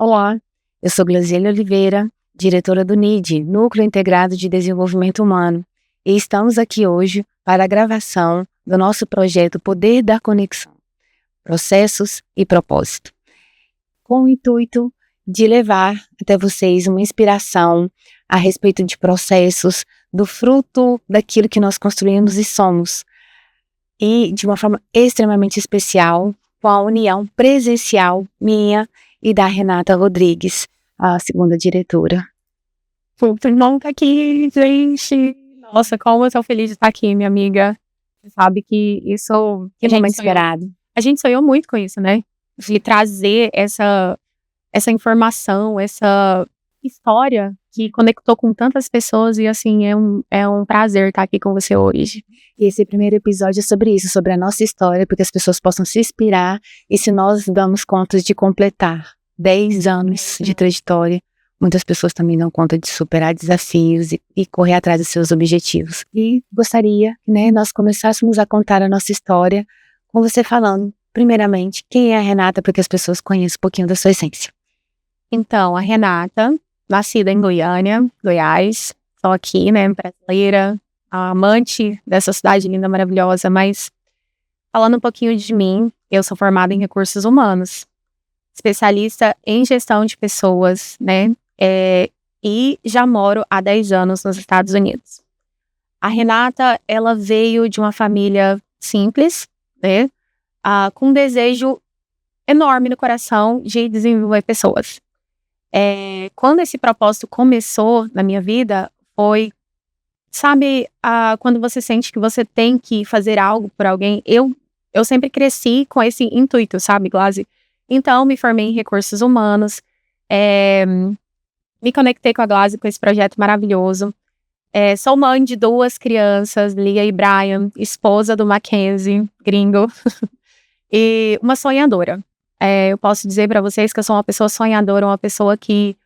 Olá, eu sou Glaziele Oliveira, diretora do NID, Núcleo Integrado de Desenvolvimento Humano, e estamos aqui hoje para a gravação do nosso projeto Poder da Conexão, Processos e Propósito, com o intuito de levar até vocês uma inspiração a respeito de processos, do fruto daquilo que nós construímos e somos, e de uma forma extremamente especial, com a união presencial minha e da Renata Rodrigues, a segunda diretora. Muito bom estar aqui, gente. Nossa, como eu sou feliz de estar aqui, minha amiga. Você sabe que isso... Que momento esperado. A gente sonhou muito com isso, né? De trazer essa informação, essa história que conectou com tantas pessoas e, assim, é um prazer estar aqui com você hoje. E esse primeiro episódio é sobre isso, sobre a nossa história, porque as pessoas possam se inspirar e se nós damos conta de completar 10 anos de trajetória, muitas pessoas também dão conta de superar desafios e correr atrás dos seus objetivos. E gostaria que nós começássemos a contar a nossa história com você falando, primeiramente, quem é a Renata, porque as pessoas conheçam um pouquinho da sua essência. Então, a Renata, nascida em Goiânia, Goiás, sou aqui, brasileira, amante dessa cidade linda, maravilhosa, mas falando um pouquinho de mim, eu sou formada em recursos humanos, especialista em gestão de pessoas, e já moro há 10 anos nos Estados Unidos. A Renata, ela veio de uma família simples, com um desejo enorme no coração de desenvolver pessoas. Quando esse propósito começou na minha vida, foi, quando você sente que você tem que fazer algo por alguém, eu sempre cresci com esse intuito, sabe, Glazi? Então, me formei em recursos humanos, me conectei com a Glazi, com esse projeto maravilhoso. Sou mãe de 2 crianças, Lia e Brian, esposa do Mackenzie, gringo, e uma sonhadora. Eu posso dizer para vocês que eu sou uma pessoa sonhadora, uma pessoa que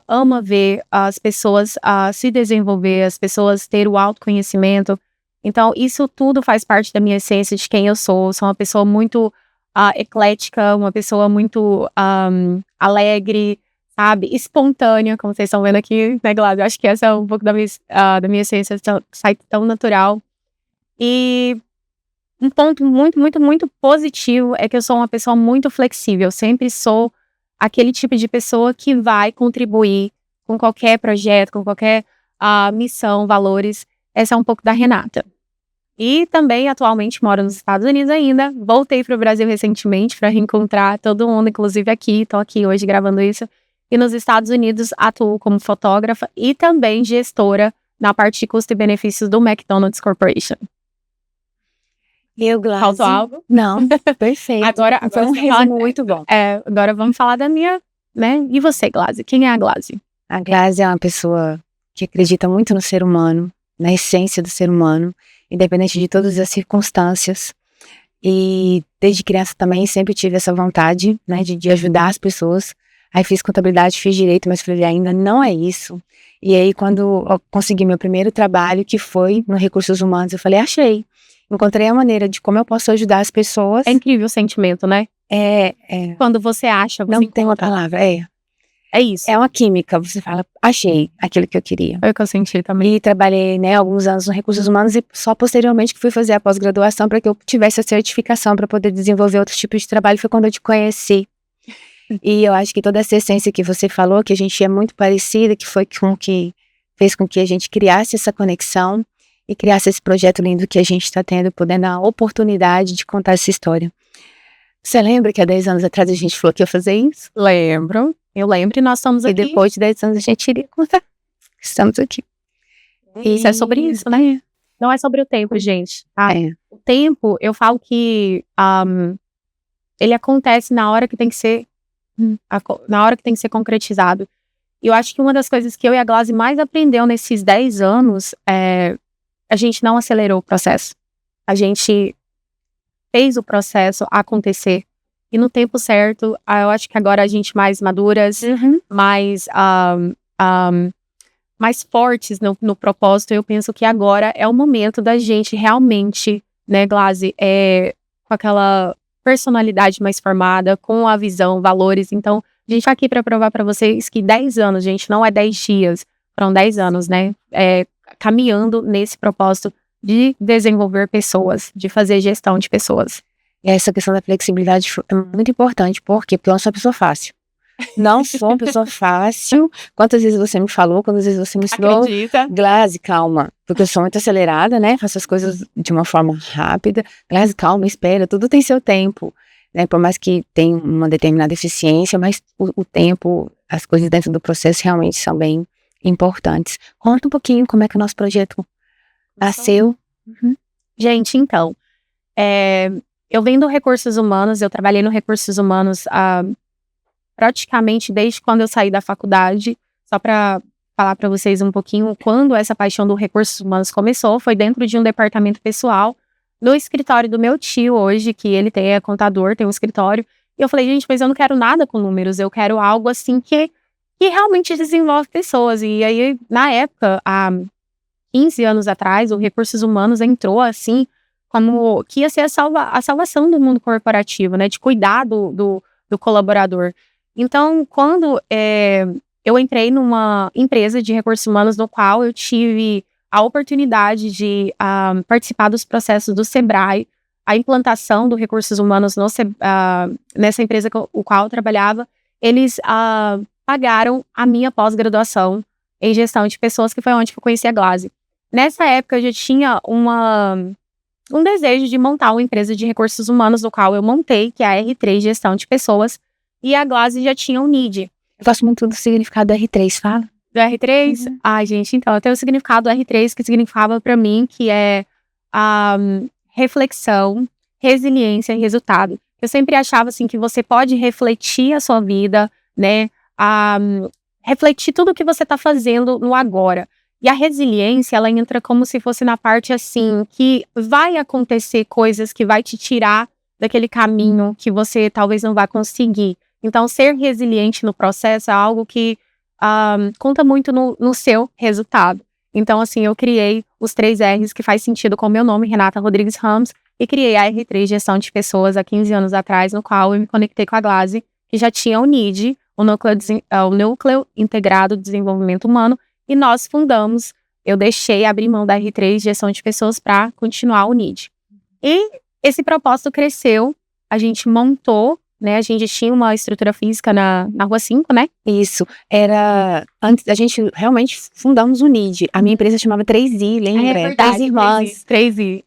ama ver as pessoas se desenvolver, as pessoas ter o autoconhecimento. Então, isso tudo faz parte da minha essência, de quem eu sou. Sou uma pessoa muito eclética, uma pessoa muito alegre, sabe? Espontânea, como vocês estão vendo aqui, né, Gláudio? Eu acho que essa é um pouco da minha essência, sai tão natural. E um ponto muito, muito, muito positivo é que eu sou uma pessoa muito flexível. Eu sempre sou aquele tipo de pessoa que vai contribuir com qualquer projeto, com qualquer missão, valores. Essa é um pouco da Renata. E também, atualmente, moro nos Estados Unidos ainda. Voltei para o Brasil recentemente para reencontrar todo mundo, inclusive aqui. Estou aqui hoje gravando isso. E nos Estados Unidos atuo como fotógrafa e também gestora na parte de custo e benefícios do McDonald's Corporation. Glazi. Faltou algo? Não, perfeito. Agora foi um resumo muito bom. Agora vamos falar da minha, E você, Glazi? Quem é a Glazi? A Glazi é uma pessoa que acredita muito no ser humano, na essência do ser humano, independente de todas as circunstâncias. E desde criança também sempre tive essa vontade, de ajudar as pessoas. Aí fiz contabilidade, fiz direito, mas falei, ainda não é isso. E aí quando eu consegui meu primeiro trabalho, que foi no Recursos Humanos, eu falei, achei. Encontrei a maneira de como eu posso ajudar as pessoas. É incrível o sentimento, né? Quando você acha... Não tem uma palavra, É isso. É uma química, você fala, achei aquilo que eu queria. Foi o que eu senti também. E trabalhei, alguns anos no Recursos Humanos e só posteriormente que fui fazer a pós-graduação para que eu tivesse a certificação para poder desenvolver outros tipos de trabalho. Foi quando eu te conheci. E eu acho que toda essa essência que você falou, que a gente é muito parecida, que foi que fez com que a gente criasse essa conexão e criasse esse projeto lindo que a gente está tendo, podendo a oportunidade de contar essa história. Você lembra que há 10 anos atrás a gente falou que ia fazer isso? Lembro. Eu lembro e nós estamos aqui. E depois de 10 anos a gente iria contar. Estamos aqui. Isso é sobre isso, né? Não é sobre o tempo, gente. O tempo, eu falo que ele acontece na hora que tem que ser concretizado. E eu acho que uma das coisas que eu e a Glazi mais aprendeu nesses 10 anos é a gente não acelerou o processo. A gente fez o processo acontecer. E no tempo certo, eu acho que agora a gente mais maduras, mais fortes no propósito, eu penso que agora é o momento da gente realmente, Glazi, com aquela personalidade mais formada, com a visão, valores. Então, A gente tá aqui para provar para vocês que 10 anos, gente, não é 10 dias, foram 10 anos, né? Caminhando nesse propósito de desenvolver pessoas, de fazer gestão de pessoas. E essa questão da flexibilidade é muito importante. Por quê? Porque eu não sou uma pessoa fácil. Não sou uma pessoa fácil. Quantas vezes você me falou, quantas vezes você me ensinou? Acredita? Glaze, calma. Porque eu sou muito acelerada, né? Faço as coisas de uma forma rápida. Glaze, calma, espera. Tudo tem seu tempo, né? Por mais que tenha uma determinada eficiência, mas o tempo, as coisas dentro do processo realmente são bem importantes. Conta um pouquinho como é que o nosso projeto nasceu. Gente, então, eu venho do recursos humanos, eu trabalhei no recursos humanos praticamente desde quando eu saí da faculdade. Só para falar para vocês um pouquinho, quando essa paixão do recursos humanos começou, foi dentro de um departamento pessoal, no escritório do meu tio hoje, que ele é contador, tem um escritório. E eu falei, gente, mas eu não quero nada com números, eu quero algo assim que realmente desenvolve pessoas. E aí, na época, há 15 anos atrás, o recursos humanos entrou assim, como que ia ser a salvação do mundo corporativo, né? De cuidar do colaborador. Então, quando eu entrei numa empresa de recursos humanos no qual eu tive a oportunidade de participar dos processos do Sebrae, a implantação do recursos humanos nessa empresa o qual eu trabalhava, eles pagaram a minha pós-graduação em gestão de pessoas, que foi onde eu conheci a Glaze. Nessa época, eu já tinha um desejo de montar uma empresa de recursos humanos, no qual eu montei, que é a R3 Gestão de Pessoas, e a Glaze já tinha o NID. Eu gosto muito do significado do R3, fala? Do R3? Ai, gente, então, eu tenho o significado do R3, que significava para mim, que é reflexão, resiliência e resultado. Eu sempre achava, assim, que você pode refletir a sua vida, né, refletir tudo o que você está fazendo no agora. E a resiliência, ela entra como se fosse na parte, assim, que vai acontecer coisas que vai te tirar daquele caminho que você talvez não vá conseguir. Então, ser resiliente no processo é algo que conta muito no seu resultado. Então, assim, eu criei os 3 R's, que faz sentido com o meu nome, Renata Rodrigues Ramos, e criei a R3 Gestão de Pessoas há 15 anos atrás, no qual eu me conectei com a Glaze, que já tinha o NID, o Núcleo Integrado de Desenvolvimento Humano, e nós fundamos, eu abri mão da R3 Gestão de Pessoas para continuar o NID. E esse propósito cresceu, a gente montou, né, a gente tinha uma estrutura física na Rua 5, né? Isso, antes a gente realmente fundamos o NID. A minha empresa chamava 3i, lembra? É verdade, 3 irmãs. 3i.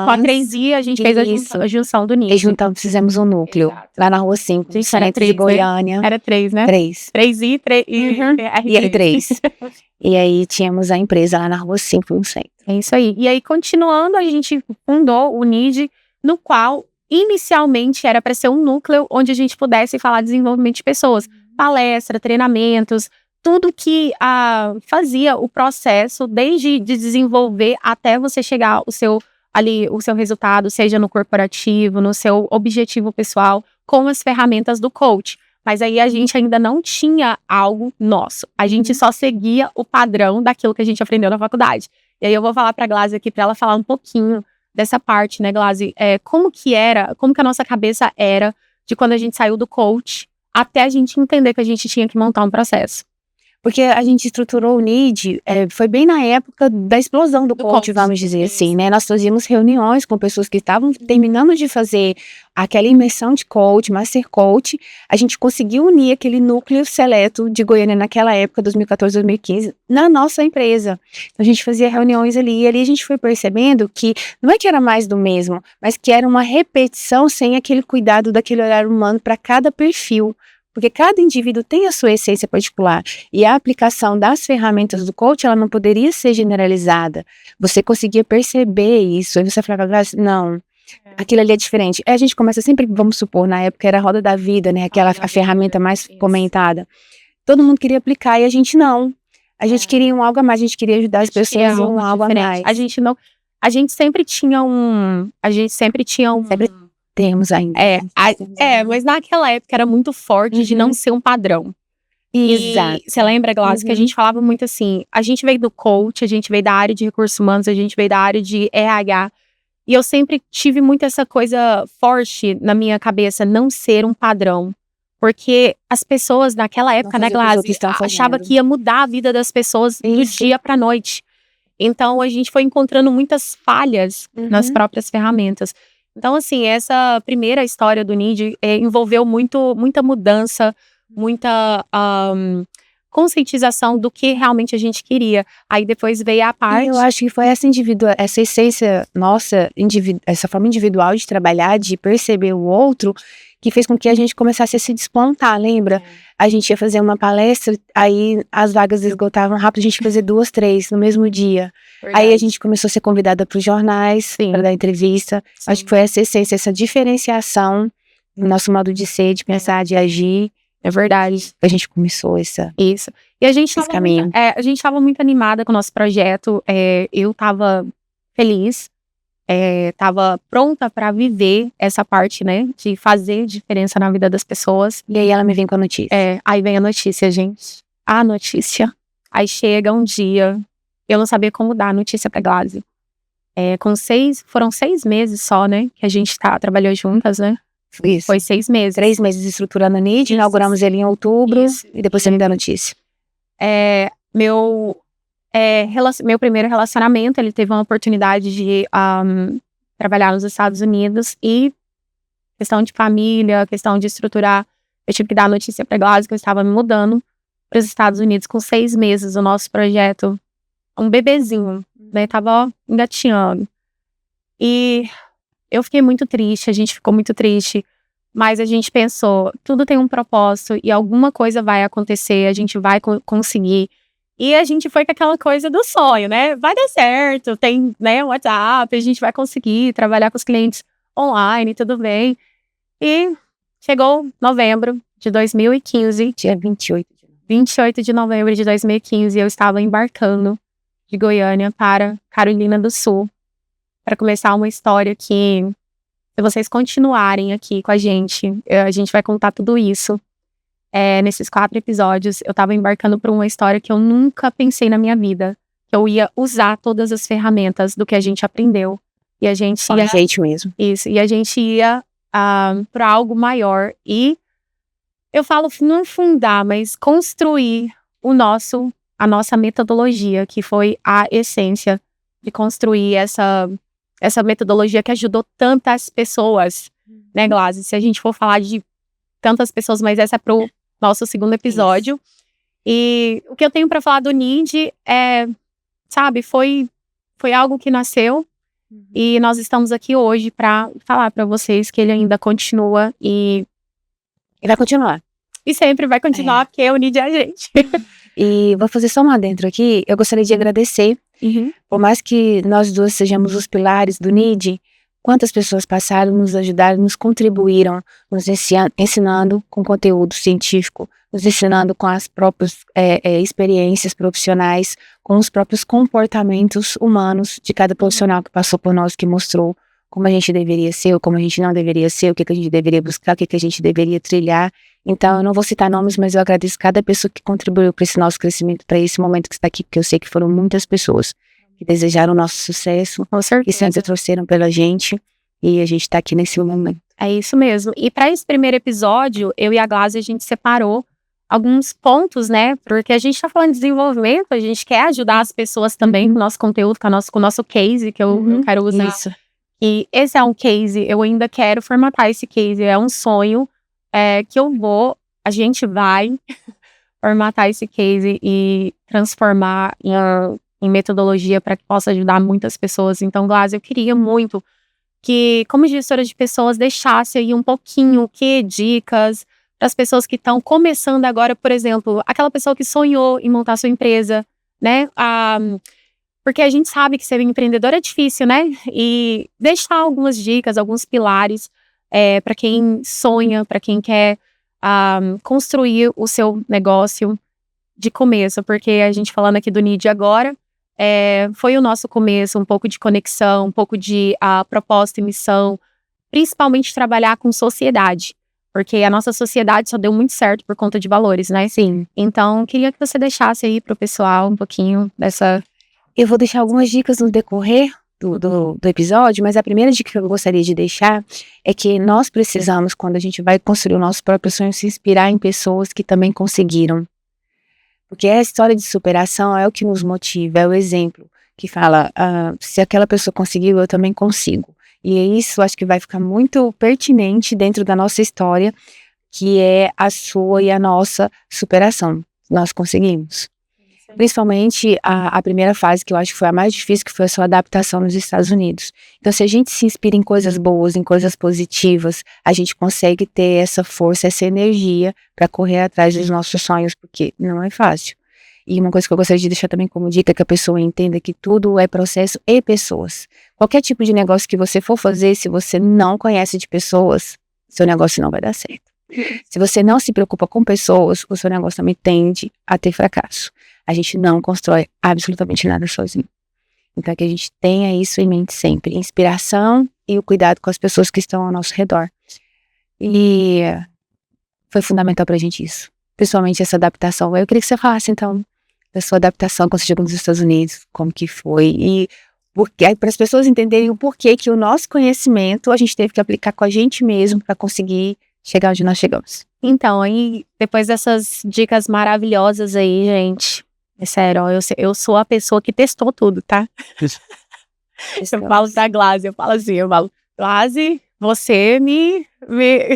Com a 3i a gente fez a junção do NID. E juntamos, fizemos um núcleo. Exato. Lá na Rua 5, Gente, centro de Goiânia. Era 3, né? 3. 3i, E R3. E aí tínhamos a empresa lá na Rua 5, no centro. É isso aí. E aí, continuando, a gente fundou o NID, no qual inicialmente era para ser um núcleo onde a gente pudesse falar de desenvolvimento de pessoas, palestra, treinamentos, tudo que fazia o processo, desde de desenvolver até você chegar o seu resultado, seja no corporativo, no seu objetivo pessoal, com as ferramentas do coach. Mas aí a gente ainda não tinha algo nosso. A gente só seguia o padrão daquilo que a gente aprendeu na faculdade. E aí eu vou falar para a Glaze aqui, para ela falar um pouquinho dessa parte, né, Glaze? Como que a nossa cabeça era de quando a gente saiu do coach até a gente entender que a gente tinha que montar um processo. Porque a gente estruturou o NID, foi bem na época da explosão do coach, vamos dizer assim, né? Nós fazíamos reuniões com pessoas que estavam terminando de fazer aquela imersão de coach, master coach. A gente conseguiu unir aquele núcleo seleto de Goiânia naquela época, 2014, 2015, na nossa empresa. Então, a gente fazia reuniões ali, e ali a gente foi percebendo que não é que era mais do mesmo, mas que era uma repetição sem aquele cuidado daquele olhar humano para cada perfil. Porque cada indivíduo tem a sua essência particular e a aplicação das ferramentas do coach, ela não poderia ser generalizada. Você conseguia perceber isso, aí você falava, não, aquilo ali é diferente. Aí a gente começa sempre, vamos supor, na época era a roda da vida, né, a ferramenta mais comentada. Todo mundo queria aplicar e a gente não. A gente queria algo a mais, a gente queria ajudar as pessoas a algo a mais. A gente sempre tinha sempre temos ainda. Mas naquela época era muito forte de não ser um padrão. Exato. Você lembra, Glaze, que a gente falava muito assim, a gente veio do coach, a gente veio da área de recursos humanos, a gente veio da área de RH, e eu sempre tive muito essa coisa forte na minha cabeça, não ser um padrão. Porque as pessoas naquela época, né, Glaze, achavam que ia mudar a vida das pessoas do dia pra noite. Então, a gente foi encontrando muitas falhas nas próprias ferramentas. Então, assim, essa primeira história do NID envolveu muita mudança, muita conscientização do que realmente a gente queria. Aí depois veio a parte... Eu acho que foi essa essência nossa, essa forma individual de trabalhar, de perceber o outro, que fez com que a gente começasse a se despontar, lembra? A gente ia fazer uma palestra, aí as vagas esgotavam rápido, a gente ia fazer 2, 3 no mesmo dia. Verdade. Aí a gente começou a ser convidada para os jornais, para dar entrevista. Sim. Acho que foi essa essência, essa diferenciação do nosso modo de ser, de pensar, de agir. É verdade. A gente começou isso. E a gente esse caminho. A gente estava muito animada com o nosso projeto. Eu estava feliz. Tava pronta pra viver essa parte, né, de fazer diferença na vida das pessoas. E aí ela me vem com a notícia. Aí vem a notícia, gente. A notícia. Aí chega um dia, eu não sabia como dar a notícia pra Glaze. Foram 6 meses só, né, que a gente trabalhou juntas, né? Isso. Foi 6 meses. 3 meses estruturando a NID, inauguramos ele em outubro, e depois você me dá a notícia. Meu primeiro relacionamento, ele teve uma oportunidade de trabalhar nos Estados Unidos e questão de família, questão de estruturar, eu tive que dar a notícia pra Glaze que eu estava me mudando para os Estados Unidos com 6 meses, o nosso projeto, um bebezinho, né, tava engatinhando. E eu fiquei muito triste, a gente ficou muito triste, mas a gente pensou, tudo tem um propósito e alguma coisa vai acontecer, a gente vai conseguir. E a gente foi com aquela coisa do sonho, né? Vai dar certo, tem, né, o WhatsApp, a gente vai conseguir trabalhar com os clientes online, tudo bem. E chegou novembro de 2015. Dia 28. 28 de novembro de 2015, eu estava embarcando de Goiânia para Carolina do Sul para começar uma história que, se vocês continuarem aqui com a gente vai contar tudo isso. Nesses 4 episódios, eu tava embarcando por uma história que eu nunca pensei na minha vida. Que eu ia usar todas as ferramentas do que a gente aprendeu. E a gente ia... gente mesmo. Isso, e a gente ia para algo maior. E eu falo, não fundar, mas construir a nossa metodologia, que foi a essência de construir essa metodologia que ajudou tantas pessoas, né, Glaze? Se a gente for falar de tantas pessoas, mas essa é pro nosso segundo episódio. Isso. E o que eu tenho pra falar do NID sabe, foi algo que nasceu e nós estamos aqui hoje pra falar pra vocês que ele ainda continua e vai continuar. E sempre vai continuar, porque o NID é a gente. E vou fazer só um adentro aqui, eu gostaria de agradecer, por mais que nós duas sejamos os pilares do NID, quantas pessoas passaram, nos ajudaram, nos contribuíram, nos ensinando com conteúdo científico, nos ensinando com as próprias experiências profissionais, com os próprios comportamentos humanos de cada profissional que passou por nós, que mostrou como a gente deveria ser, ou como a gente não deveria ser, o que a gente deveria buscar, o que a gente deveria trilhar. Então, eu não vou citar nomes, mas eu agradeço cada pessoa que contribuiu para esse nosso crescimento, para esse momento que está aqui, porque eu sei que foram muitas pessoas que desejaram o nosso sucesso, que sempre torceram pela gente, e a gente tá aqui nesse momento. É isso mesmo. E para esse primeiro episódio, eu e a Glaze, a gente separou alguns pontos, né, porque a gente tá falando de desenvolvimento, a gente quer ajudar as pessoas também com o nosso conteúdo, com o nosso case, que eu quero usar. Isso. E esse é um case, eu ainda quero formatar esse case, é um sonho que a gente vai formatar esse case e transformar em metodologia para que possa ajudar muitas pessoas. Então, Glaze, eu queria muito que, como gestora de pessoas, deixasse aí um pouquinho, dicas para as pessoas que estão começando agora, por exemplo, aquela pessoa que sonhou em montar sua empresa, né? Porque a gente sabe que ser empreendedor é difícil, né? E deixar algumas dicas, alguns pilares para quem sonha, para quem quer construir o seu negócio de começo, porque a gente falando aqui do NID agora, foi o nosso começo, um pouco de conexão, um pouco de propósito e missão, principalmente trabalhar com sociedade, porque a nossa sociedade só deu muito certo por conta de valores, né? Sim. Então, queria que você deixasse aí pro pessoal um pouquinho dessa... Eu vou deixar algumas dicas no decorrer, do episódio, mas a primeira dica que eu gostaria de deixar é que nós precisamos, quando a gente vai construir o nosso próprio sonho, se inspirar em pessoas que também conseguiram. Porque a história de superação é o que nos motiva, é o exemplo que fala, se aquela pessoa conseguiu, eu também consigo. E isso acho que vai ficar muito pertinente dentro da nossa história, que é a sua e a nossa superação. Nós conseguimos. Principalmente a primeira fase, que eu acho que foi a mais difícil, que foi a sua adaptação nos Estados Unidos. Então, se a gente se inspira em coisas boas, em coisas positivas, a gente consegue ter essa força, essa energia para correr atrás dos nossos sonhos, porque não é fácil. E uma coisa que eu gostaria de deixar também como dica é que a pessoa entenda que tudo é processo e pessoas. Qualquer tipo de negócio que você for fazer, se você não conhece de pessoas, seu negócio não vai dar certo. Se você não se preocupa com pessoas, o seu negócio também tende a ter fracasso. A gente não constrói absolutamente nada sozinho. Então, que a gente tenha isso em mente sempre. Inspiração e o cuidado com as pessoas que estão ao nosso redor. E foi fundamental pra gente isso. Principalmente essa adaptação. Eu queria que você falasse, então, da sua adaptação quando você chegou nos Estados Unidos, como que foi. E para as pessoas entenderem o porquê que o nosso conhecimento a gente teve que aplicar com a gente mesmo para conseguir chegar onde nós chegamos. Então, aí, depois dessas dicas maravilhosas aí, gente, é sério, ó, eu sou a pessoa que testou tudo, tá? Eu falo da Glaze, eu falo assim, Glaze, você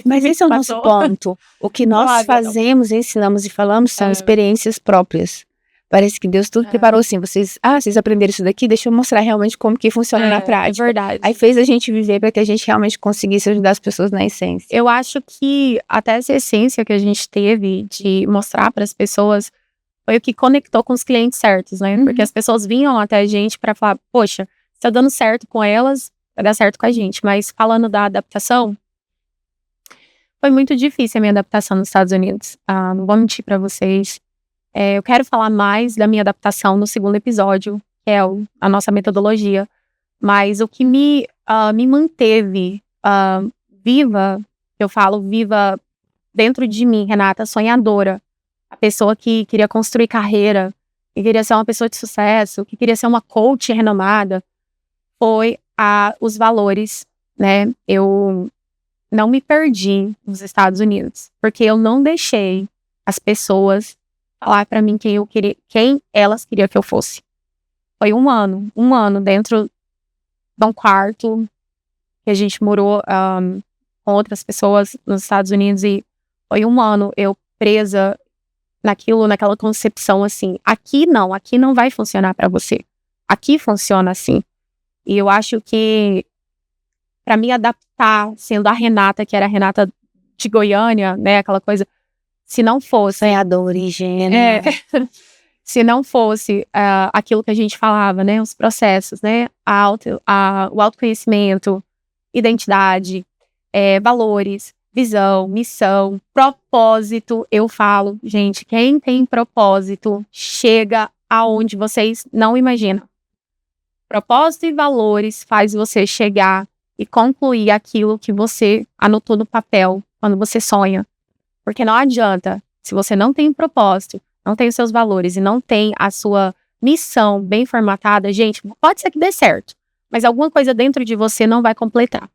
Mas esse é o nosso ponto. O que nós fazemos, ensinamos e falamos são experiências próprias. Parece que Deus tudo preparou assim, vocês aprenderam isso daqui, deixa eu mostrar realmente como que funciona na prática. É verdade. Aí fez a gente viver para que a gente realmente conseguisse ajudar as pessoas na essência. Eu acho que até essa essência que a gente teve de mostrar para as pessoas foi o que conectou com os clientes certos, né? Porque as pessoas vinham até a gente para falar, poxa, se tá dando certo com elas, vai dar certo com a gente. Mas falando da adaptação, foi muito difícil a minha adaptação nos Estados Unidos. Não vou mentir para vocês. Eu quero falar mais da minha adaptação no segundo episódio, que é a nossa metodologia. Mas o que me manteve viva, eu falo viva dentro de mim, Renata, sonhadora. A pessoa que queria construir carreira, que queria ser uma pessoa de sucesso, que queria ser uma coach renomada, foi os valores, né? Eu não me perdi nos Estados Unidos, porque eu não deixei as pessoas falar pra mim quem elas queriam que eu fosse. Foi um ano dentro de um quarto que a gente morou com outras pessoas nos Estados Unidos, e foi um ano eu presa naquela concepção assim, aqui não vai funcionar pra você. Aqui funciona assim. E eu acho que pra me adaptar, sendo a Renata, que era a Renata de Goiânia, né, aquela coisa, se não fosse sonhadora, ingênua, se não fosse aquilo que a gente falava, né, os processos, né, o autoconhecimento, identidade, valores, visão, missão, propósito, eu falo, gente, quem tem propósito chega aonde vocês não imaginam. Propósito e valores faz você chegar e concluir aquilo que você anotou no papel quando você sonha. Porque não adianta, se você não tem propósito, não tem os seus valores e não tem a sua missão bem formatada, gente, pode ser que dê certo, mas alguma coisa dentro de você não vai completar.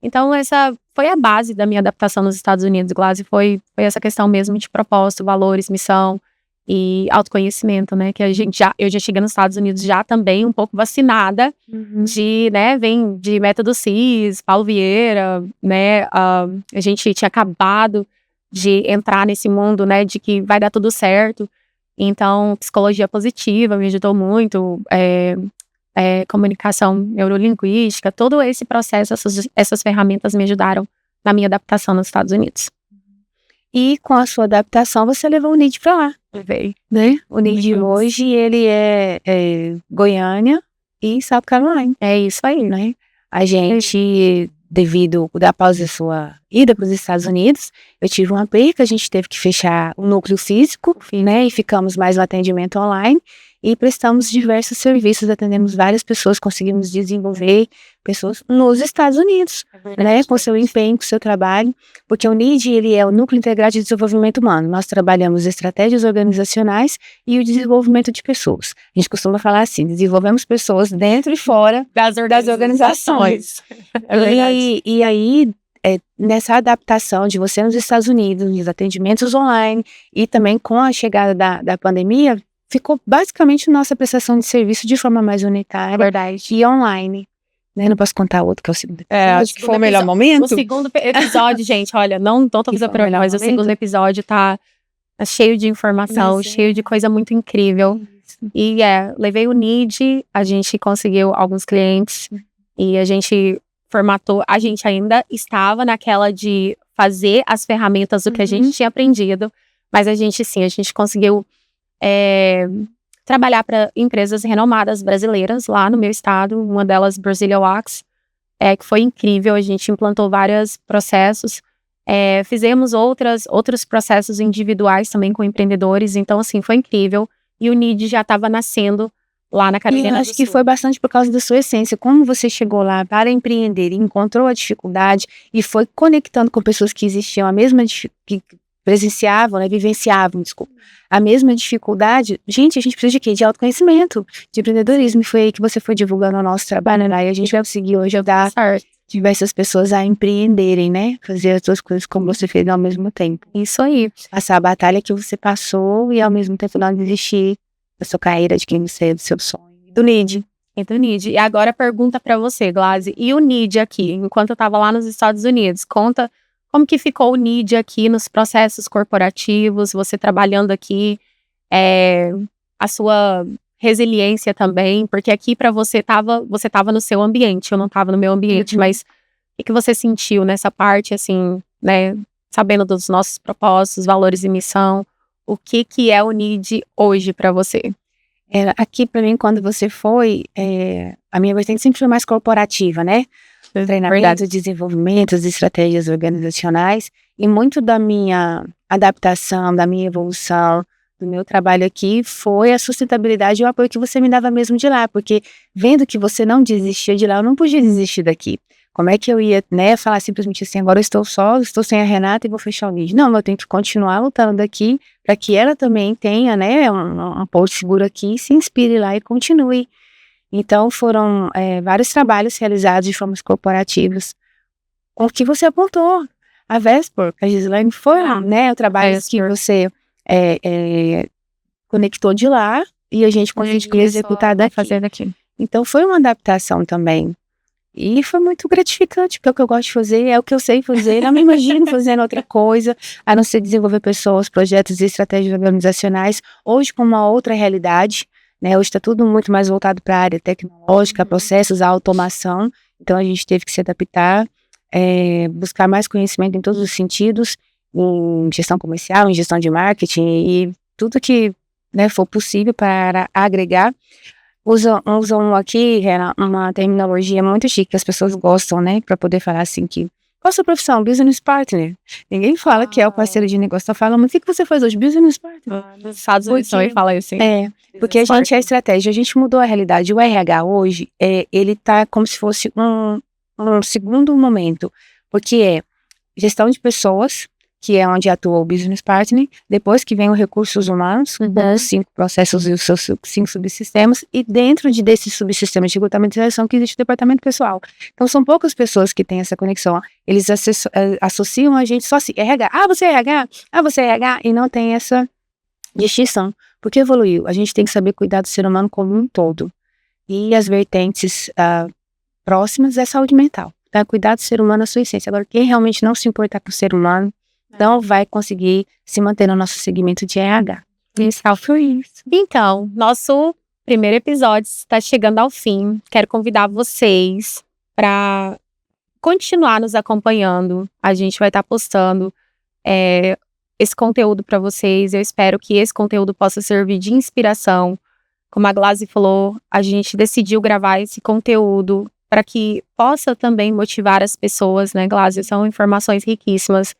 Então, essa foi a base da minha adaptação nos Estados Unidos, Glaze, foi essa questão mesmo de propósito, valores, missão e autoconhecimento, né, que eu já cheguei nos Estados Unidos já também um pouco vacinada vem de Método CIS, Paulo Vieira, né, a gente tinha acabado de entrar nesse mundo, né, de que vai dar tudo certo. Então, psicologia positiva me ajudou muito, comunicação neurolinguística, todo esse processo, essas ferramentas me ajudaram na minha adaptação nos Estados Unidos. E com a sua adaptação, você levou o NID pra lá. Levei. Né? O NID hoje, ele é Goiânia e South Carolina. É isso aí. Né? A gente, devido da pausa da sua ida para os Estados Unidos, eu tive uma perca, a gente teve que fechar o núcleo físico, né, e ficamos mais no atendimento online, e prestamos diversos serviços, atendemos várias pessoas, conseguimos desenvolver pessoas nos Estados Unidos, né, com seu empenho, com seu trabalho, porque o NID, ele é o Núcleo Integrado de Desenvolvimento Humano. Nós trabalhamos estratégias organizacionais e o desenvolvimento de pessoas. A gente costuma falar assim, desenvolvemos pessoas dentro e fora das organizações. E aí, nessa adaptação de você nos Estados Unidos, nos atendimentos online, e também com a chegada da pandemia, ficou basicamente nossa prestação de serviço de forma mais unitária e online. Né? Não posso contar outro, que é o segundo episódio. Acho que foi o melhor momento. O segundo episódio, gente, olha, não tô fazendo problema, mas o segundo episódio tá cheio de informação, cheio de coisa muito incrível. E levei o NID, a gente conseguiu alguns clientes e a gente formatou, a gente ainda estava naquela de fazer as ferramentas do que a gente tinha aprendido, mas a gente conseguiu trabalhar para empresas renomadas brasileiras lá no meu estado, uma delas Brasilia Wax, que foi incrível, a gente implantou vários processos, fizemos outros processos individuais também com empreendedores, então assim, foi incrível, e o NID já estava nascendo lá na Carolina do Sul. Acho que foi bastante por causa da sua essência, como você chegou lá para empreender e encontrou a dificuldade e foi conectando com pessoas que existiam a mesma que presenciavam, né, vivenciavam, a mesma dificuldade. Gente, a gente precisa de quê? De autoconhecimento, de empreendedorismo. E foi aí que você foi divulgando o nosso trabalho, né? E a gente vai conseguir hoje ajudar diversas pessoas a empreenderem, né? Fazer as duas coisas como você fez ao mesmo tempo. Isso aí. Passar a batalha que você passou e ao mesmo tempo não desistir da sua carreira, de quem você é, do seu sonho. Do NID. E agora pergunta pra você, Glaze. E o NID aqui, enquanto eu tava lá nos Estados Unidos, conta como que ficou o NID aqui nos processos corporativos, você trabalhando aqui, a sua resiliência também, porque aqui para você tava no seu ambiente, eu não tava no meu ambiente, mas o que você sentiu nessa parte, assim, né, sabendo dos nossos propósitos, valores e missão, o que é o NID hoje para você? Aqui para mim, quando você foi, a minha vertente sempre foi mais corporativa, né? Treinamento, desenvolvimento, as estratégias organizacionais, e muito da minha adaptação, da minha evolução, do meu trabalho aqui foi a sustentabilidade e o apoio que você me dava mesmo de lá, porque vendo que você não desistia de lá, eu não podia desistir daqui. Como é que eu ia, né, falar simplesmente assim, agora eu estou só, estou sem a Renata e vou fechar o NID? Não, eu tenho que continuar lutando aqui para que ela também tenha, né, um porto seguro aqui, se inspire lá e continue. Então, foram vários trabalhos realizados de formas corporativas. O que você apontou, a Vesper, a Gislaine, foi né, o trabalho que você conectou de lá e a gente conseguiu executar daqui. Então, foi uma adaptação também. E foi muito gratificante, porque é o que eu gosto de fazer, é o que eu sei fazer, não me imagino fazendo outra coisa, a não ser desenvolver pessoas, projetos e estratégias organizacionais, hoje com uma outra realidade. Né, hoje está tudo muito mais voltado para a área tecnológica, processos, a automação. Então a gente teve que se adaptar, buscar mais conhecimento em todos os sentidos, em gestão comercial, em gestão de marketing e tudo que, né, for possível para agregar. Usam aqui uma terminologia muito chique que as pessoas gostam, né, para poder falar assim que qual a sua profissão? Business partner. Ninguém fala que é o parceiro de negócio, só fala, mas o que você faz hoje? Business partner. Nos Estados Unidos também fala assim. Porque a gente é estratégia, a gente mudou a realidade. O RH hoje, ele tá como se fosse um segundo momento, porque é gestão de pessoas, que é onde atua o business partner, depois que vem os recursos humanos, com os 5 processos e os seus 5 subsistemas, e dentro desses subsistemas de recrutamento e seleção que existe o departamento pessoal. Então são poucas pessoas que têm essa conexão, eles associam a gente só assim, RH, você é RH, você é RH, e não tem essa distinção, porque evoluiu, a gente tem que saber cuidar do ser humano como um todo, e as vertentes próximas é saúde mental, tá? Cuidar do ser humano na sua essência. Agora, quem realmente não se importar com o ser humano, não vai conseguir se manter no nosso segmento de RH. Então, nosso primeiro episódio está chegando ao fim. Quero convidar vocês para continuar nos acompanhando. A gente vai estar postando esse conteúdo para vocês. Eu espero que esse conteúdo possa servir de inspiração. Como a Glaze falou, a gente decidiu gravar esse conteúdo para que possa também motivar as pessoas, né, Glásia? São informações riquíssimas.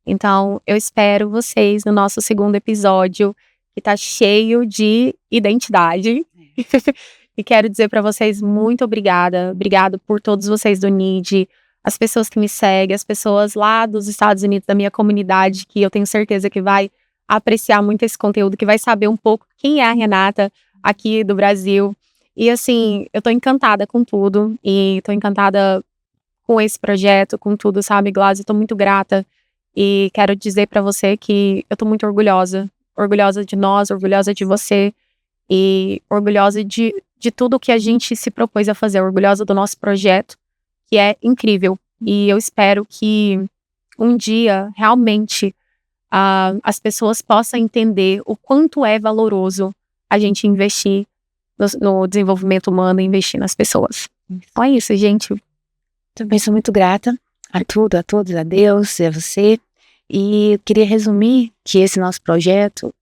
Então, eu espero vocês no nosso segundo episódio, que tá cheio de identidade. E quero dizer para vocês muito obrigada. Obrigado por todos vocês do NID, as pessoas que me seguem, as pessoas lá dos Estados Unidos, da minha comunidade, que eu tenho certeza que vai apreciar muito esse conteúdo, que vai saber um pouco quem é a Renata aqui do Brasil. E assim, eu tô encantada com tudo, e tô encantada com esse projeto, com tudo, sabe, Glásia? Eu tô muito grata, e quero dizer pra você que eu tô muito orgulhosa de nós, orgulhosa de você, e orgulhosa de tudo que a gente se propôs a fazer, orgulhosa do nosso projeto, que é incrível. E eu espero que um dia, realmente, as pessoas possam entender o quanto é valoroso a gente investir no desenvolvimento humano e investir nas pessoas. Então é isso, gente. Também sou muito grata a tudo, a todos, a Deus, a você. E eu queria resumir que esse nosso projeto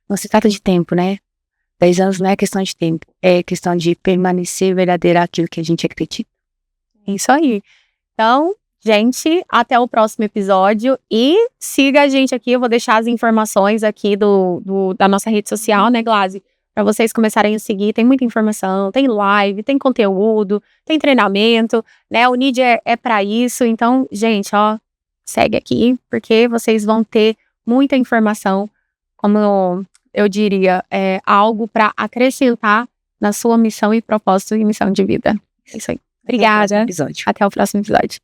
não se trata de tempo, né? 10 anos não é questão de tempo, é questão de permanecer verdadeira aquilo que a gente acredita. É isso aí. Então, gente, até o próximo episódio e siga a gente aqui. Eu vou deixar as informações aqui da nossa rede social, né, Glaze? Para vocês começarem a seguir. Tem muita informação, tem live, tem conteúdo, tem treinamento, né? O NID é para isso. Então, gente, ó, segue aqui, porque vocês vão ter muita informação, como eu diria, algo para acrescentar na sua missão e propósito e missão de vida. É isso aí. Obrigada. Até o próximo episódio. Até o próximo episódio.